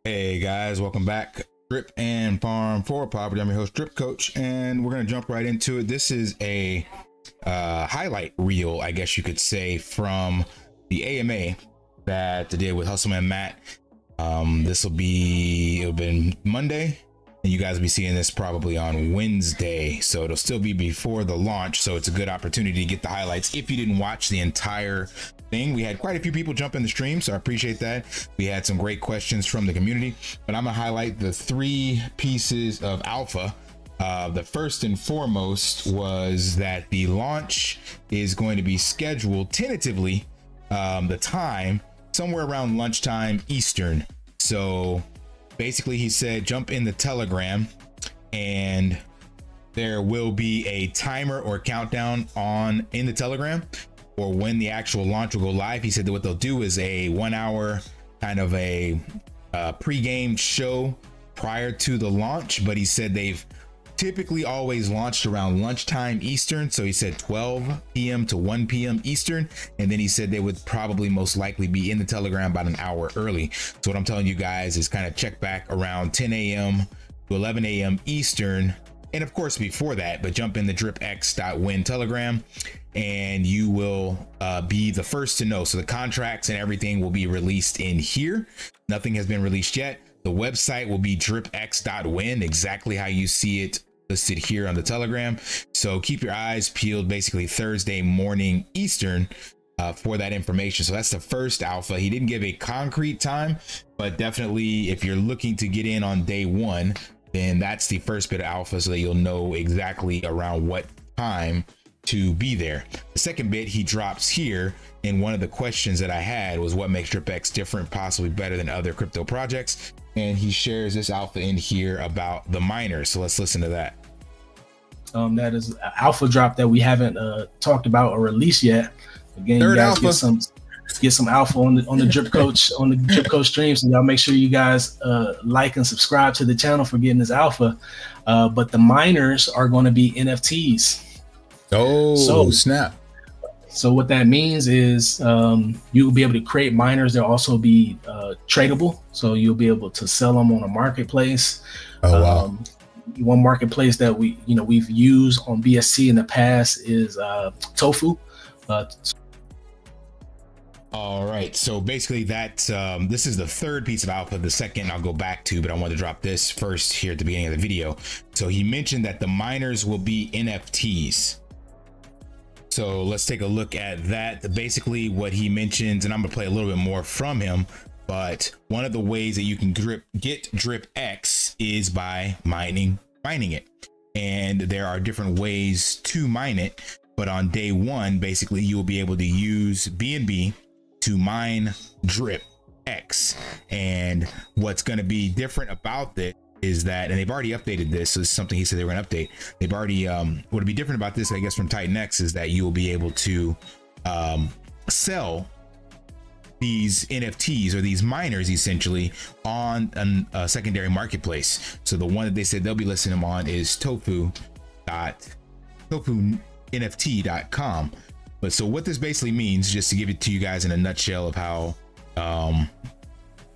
Hey guys, welcome back. Drip and Farm for Property. I'm your host, Drip Coach, and we're gonna jump right into it. This is a highlight reel, I guess you could say, from the AMA that I did with Hustleman Matt. It'll be Monday, and you guys will be seeing this probably on Wednesday, so it'll still be before the launch. So it's a good opportunity to get the highlights if you didn't watch the entire thing. We had quite a few people jump in the stream, so I appreciate that. We had some great questions from the community, but I'm gonna highlight the 3 pieces of alpha. The first and foremost was that the launch is going to be scheduled tentatively, the time somewhere around lunchtime Eastern. So basically he said jump in the Telegram and there will be a timer or countdown in the Telegram or when the actual launch will go live. He said that what they'll do is a 1-hour kind of a pre-game show prior to the launch, but he said they've typically always launched around lunchtime Eastern. So he said 12 p.m. to 1 p.m. Eastern. And then he said they would probably most likely be in the Telegram about an hour early. So what I'm telling you guys is kind of check back around 10 a.m. to 11 a.m. Eastern. And of course, before that, but jump in the dripx.win Telegram and you will be the first to know. So the contracts and everything will be released in here. Nothing has been released yet. The website will be dripx.win, exactly how you see it listed here on the Telegram. So keep your eyes peeled basically Thursday morning Eastern for that information. So that's the first alpha. He didn't give a concrete time, but definitely if you're looking to get in on day 1, then that's the first bit of alpha so that you'll know exactly around what time to be there. The second bit he drops here, and one of the questions that I had was what makes Dripx different, possibly better than other crypto projects. And he shares this alpha in here about the miners. So let's listen to that. That is an alpha drop that we haven't talked about or released yet. Again, Third you guys alpha. get some alpha on the Drip Coach on the Drip Coach stream. So y'all make sure you guys like and subscribe to the channel for getting this alpha. But the miners are going to be NFTs. Oh, so snap. So what that means is you will be able to create miners. They'll also be tradable. So you'll be able to sell them on a marketplace. Oh, wow. One marketplace that we've used on BSC in the past is Tofu. All right, so basically that this is the third piece of alpha. The second I'll go back to, but I wanted to drop this first here at the beginning of the video. So he mentioned that the miners will be NFTs. So let's take a look at that. Basically what he mentions, and I'm gonna play a little bit more from him, but one of the ways that you can get Dripx is by mining it. And there are different ways to mine it, but on day 1, basically you will be able to use BNB to mine Dripx. And what's gonna be different about this is that, and they've already updated this, so this is something he said they were going to update. They've already what would be different about this, I guess, from Titan X is that you will be able to sell these NFTs or ththese miners essentially on a secondary marketplace. So the one that they said they'll be listing them on is tofunft.com. But so what this basically means, just to give it to you guys in a nutshell of how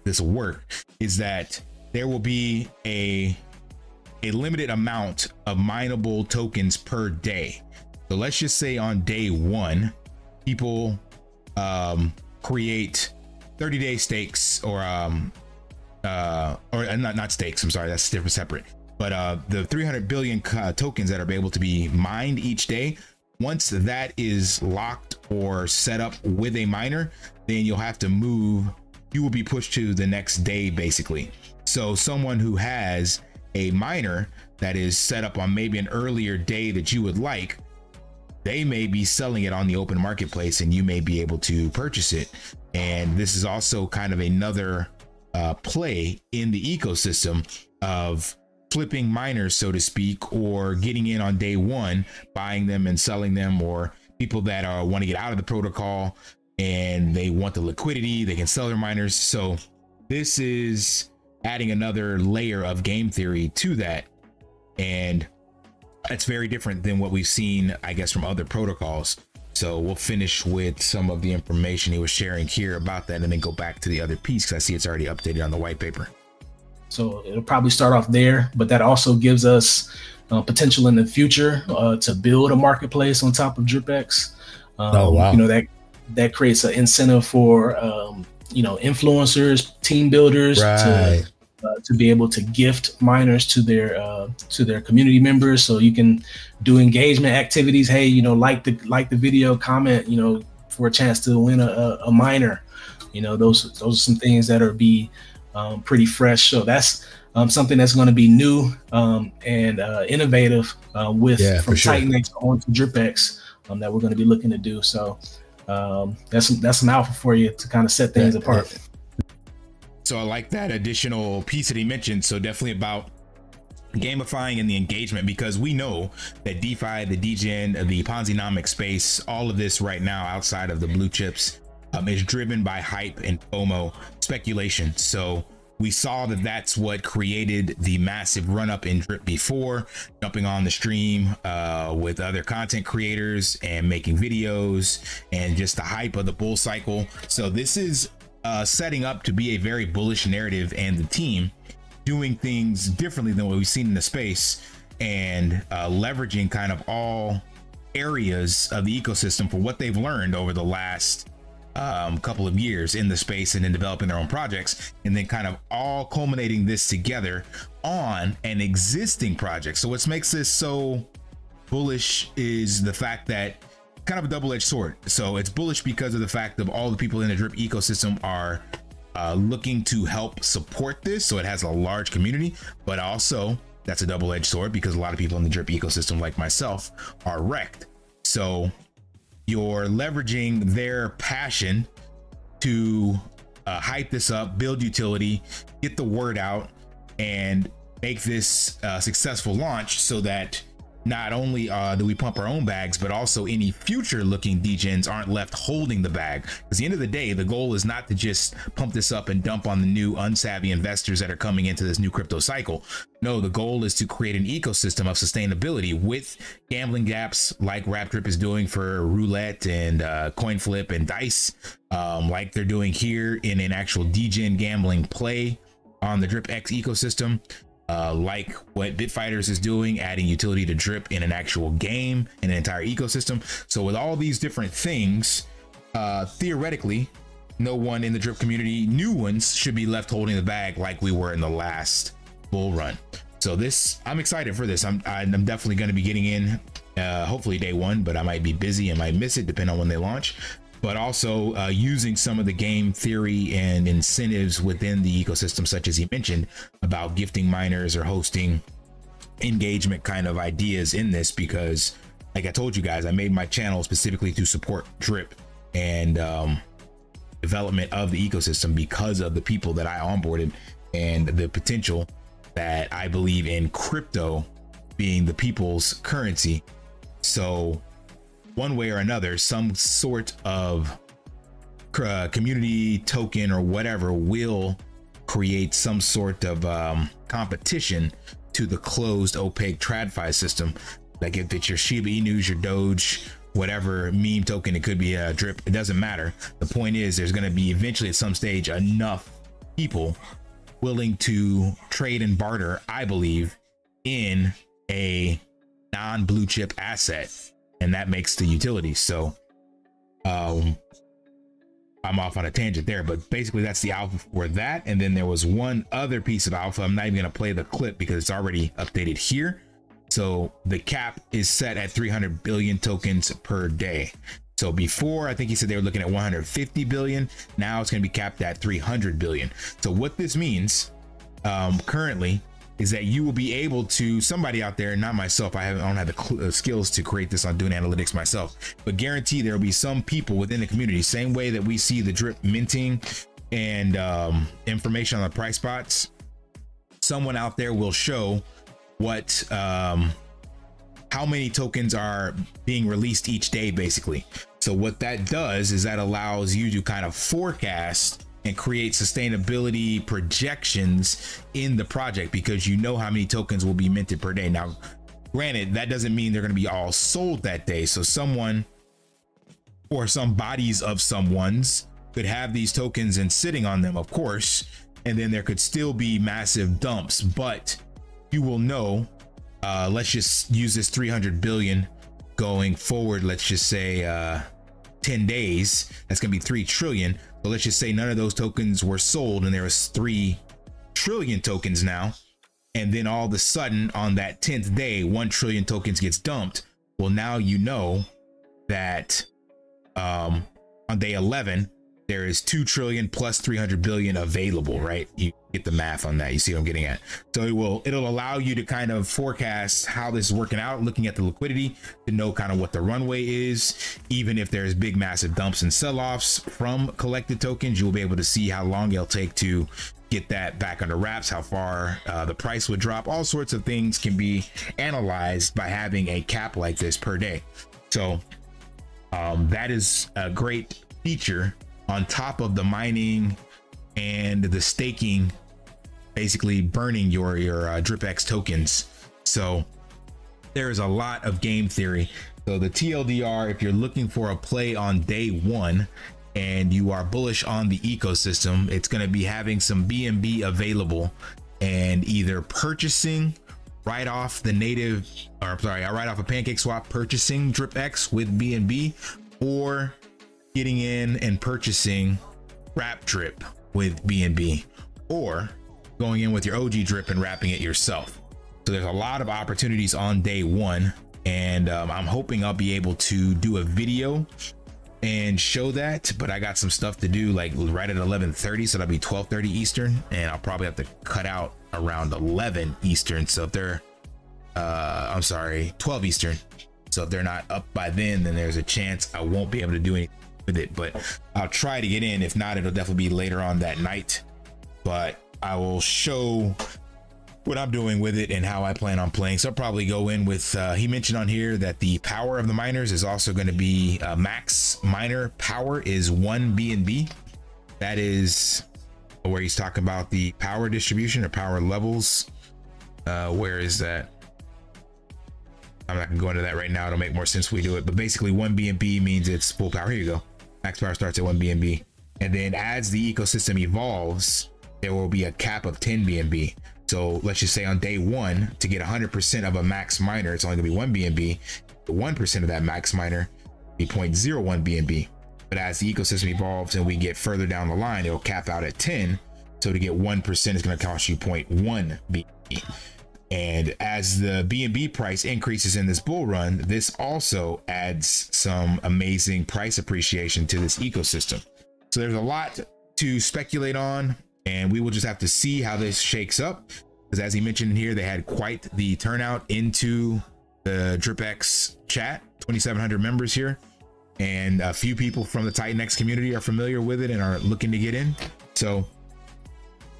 this will work, is that there will be a limited amount of mineable tokens per day. So let's just say on day 1, people create 30-day stakes or not stakes. I'm sorry, that's different, separate. But the 300 billion tokens that are able to be mined each day, once that is locked or set up with a miner, then you'll have to move. You will be pushed to the next day, basically. So someone who has a miner that is set up on maybe an earlier day that you would like, they may be selling it on the open marketplace and you may be able to purchase it. And this is also kind of another play in the ecosystem of flipping miners, so to speak, or getting in on day 1, buying them and selling them, or people that want to get out of the protocol and they want the liquidity, they can sell their miners. So this is adding another layer of game theory to that, and it's very different than what we've seen, I guess, from other protocols. So we'll finish with some of the information he was sharing here about that and then go back to the other piece because I see it's already updated on the white paper. So it'll probably start off there, but that also gives us potential in the future to build a marketplace on top of Dripx. Oh, wow. You know, that creates an incentive for you know, influencers, team builders, right, to be able to gift miners to their community members. So you can do engagement activities. Hey, you know, like the video, comment, you know, for a chance to win a miner. You know, those are some things that are pretty fresh. So that's something that's going to be new and innovative from Titanx on to Dripx that we're going to be looking to do. So that's some alpha for you to kind of set things apart. So I like that additional piece that he mentioned. So definitely about gamifying and the engagement, because we know that DeFi, the degen, the Ponzi-nomic space, all of this right now outside of the blue chips is driven by hype and FOMO speculation. So we saw that that's what created the massive run up in Drip before, jumping on the stream with other content creators and making videos and just the hype of the bull cycle. So this is setting up to be a very bullish narrative, and the team doing things differently than what we've seen in the space, and leveraging kind of all areas of the ecosystem for what they've learned over the last couple of years in the space and in developing their own projects, and then kind of all culminating this together on an existing project. So what makes this so bullish is the fact that kind of a double-edged sword. So it's bullish because of the fact of all the people in the Drip ecosystem are looking to help support this, so it has a large community, but also that's a double-edged sword because a lot of people in the Drip ecosystem, like myself, are wrecked. So you're leveraging their passion to hype this up, build utility, get the word out, and make this a successful launch, so that not only do we pump our own bags, but also any future looking degens aren't left holding the bag. Because at the end of the day, the goal is not to just pump this up and dump on the new unsavvy investors that are coming into this new crypto cycle. No, the goal is to create an ecosystem of sustainability with gambling gaps like Drip is doing for roulette and coin flip and dice, like they're doing here in an actual degen gambling play on the Dripx ecosystem. Like what Bitfighters is doing, adding utility to Drip in an actual game, in an entire ecosystem. So with all these different things, theoretically, no one in the Drip community, new ones, should be left holding the bag like we were in the last bull run. So this, I'm excited for this. I'm definitely going to be getting in, hopefully day one, but I might be busy and might miss it depending on when they launch. But also using some of the game theory and incentives within the ecosystem, such as he mentioned about gifting miners or hosting engagement kind of ideas in this, because like I told you guys, I made my channel specifically to support Drip and development of the ecosystem because of the people that I onboarded and the potential that I believe in crypto being the people's currency. So one way or another, some sort of community token or whatever will create some sort of competition to the closed opaque TradFi system. Like if it's your Shiba Inus, your Doge, whatever meme token, it could be a Drip, it doesn't matter. The point is there's going to be eventually at some stage enough people willing to trade and barter, I believe, in a non-blue chip asset, and that makes the utility. So I'm off on a tangent there, but basically that's the alpha for that. And then there was one other piece of alpha. I'm not even going to play the clip because it's already updated here. So the cap is set at 300 billion tokens per day. So before, I think he said they were looking at 150 billion. Now it's going to be capped at 300 billion. So what this means currently is that you will be able to, somebody out there, not myself, I don't have the skills to create this on doing analytics myself, but guarantee there will be some people within the community, same way that we see the Drip minting and information on the price spots, someone out there will show what how many tokens are being released each day, basically. So what that does is that allows you to kind of forecast and create sustainability projections in the project, because you know how many tokens will be minted per day. Now, granted, that doesn't mean they're going to be all sold that day. So someone or some bodies of someone's could have these tokens and sitting on them, of course, and then there could still be massive dumps, but you will know, let's just use this 300 billion going forward. Let's just say 10 days, that's gonna be 3 trillion. So let's just say none of those tokens were sold and there was 3 trillion tokens now. And then all of a sudden on that 10th day, 1 trillion tokens gets dumped. Well, now you know that on day 11, there is 2 trillion plus 300 billion available, right? You get the math on that. You see what I'm getting at? So it'll allow you to kind of forecast how this is working out, looking at the liquidity to know kind of what the runway is. Even if there's big, massive dumps and sell-offs from collected tokens, you'll be able to see how long it'll take to get that back under wraps, how far the price would drop. All sorts of things can be analyzed by having a cap like this per day. So that is a great feature on top of the mining and the staking, basically burning your Dripx tokens. So there's a lot of game theory. So the TLDR, if you're looking for a play on day 1 and you are bullish on the ecosystem, it's going to be having some BNB available and either purchasing right off the native, or I'm sorry, right off a pancake swap, purchasing Dripx with BNB, or getting in and purchasing wrap drip with BNB, or going in with your OG drip and wrapping it yourself. So there's a lot of opportunities on day 1, and I'm hoping I'll be able to do a video and show that, but I got some stuff to do like right at 11:30, so that'll be 12:30 Eastern, and I'll probably have to cut out around 11 Eastern. So if they're I'm sorry, 12 Eastern, so if they're not up by then there's a chance I won't be able to do anything with it, but I'll try to get in. If not, it'll definitely be later on that night, but I will show what I'm doing with it and how I plan on playing. So I'll probably go in with he mentioned on here that the power of the miners is also going to be max miner power is 1 BNB. That is where he's talking about the power distribution or power levels. Where is that? I'm not gonna go into that right now. It'll make more sense when we do it, but basically 1 BNB means it's full power. Here you go. Max power starts at 1 BNB, and then as the ecosystem evolves, there will be a cap of 10 BNB. So let's just say on day 1, to get 100% of a max miner, it's only gonna be 1 BNB. 1% of that max miner be 0.01 BNB. But as the ecosystem evolves and we get further down the line, it'll cap out at 10. So to get 1% is gonna cost you 0.1 BNB. And as the BNB price increases in this bull run, this also adds some amazing price appreciation to this ecosystem. So there's a lot to speculate on, and we will just have to see how this shakes up, because as he mentioned here, they had quite the turnout into the Dripx chat, 2,700 members here, and a few people from the Titanx community are familiar with it and are looking to get in. So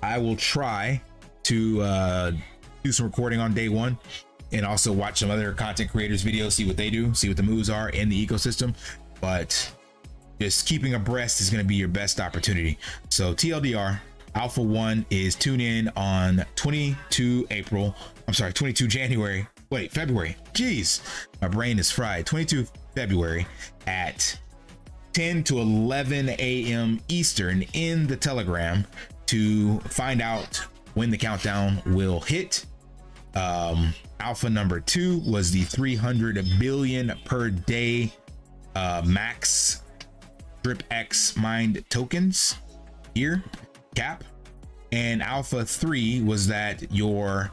I will try to do some recording on day 1 and also watch some other content creators videos, see what they do, see what the moves are in the ecosystem. But just keeping abreast is going to be your best opportunity. So TLDR Alpha 1 is tune in on 22 January. Wait, February. Jeez, my brain is fried. 22 February at 10 to 11 a.m. Eastern in the Telegram to find out when the countdown will hit. Alpha number 2 was the 300 billion per day max Dripx mined tokens here cap, and Alpha 3 was that your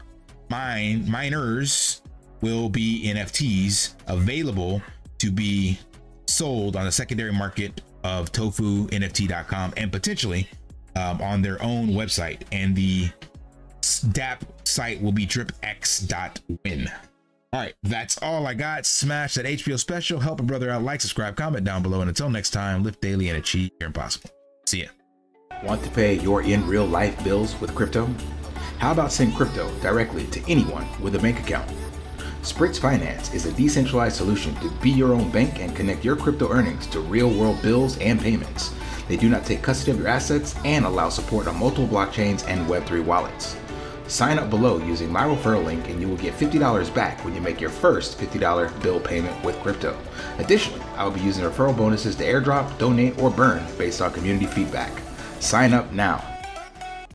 miners will be NFTs available to be sold on the secondary market of tofu-nft.com and potentially on their own website, and the DApp site will be dripx.win. All right, that's all I got. Smash that HBO special, help a brother out, like, subscribe, comment down below, and until next time, live daily and achieve your impossible. See ya. Want to pay your in real life bills with crypto? How about send crypto directly to anyone with a bank account? SPRITZ Finance is a decentralized solution to be your own bank and connect your crypto earnings to real world bills and payments. They do not take custody of your assets and allow support on multiple blockchains and Web3 wallets. Sign up below using my referral link and you will get $50 back when you make your first $50 bill payment with crypto. Additionally, I will be using referral bonuses to airdrop, donate, or burn based on community feedback. Sign up now.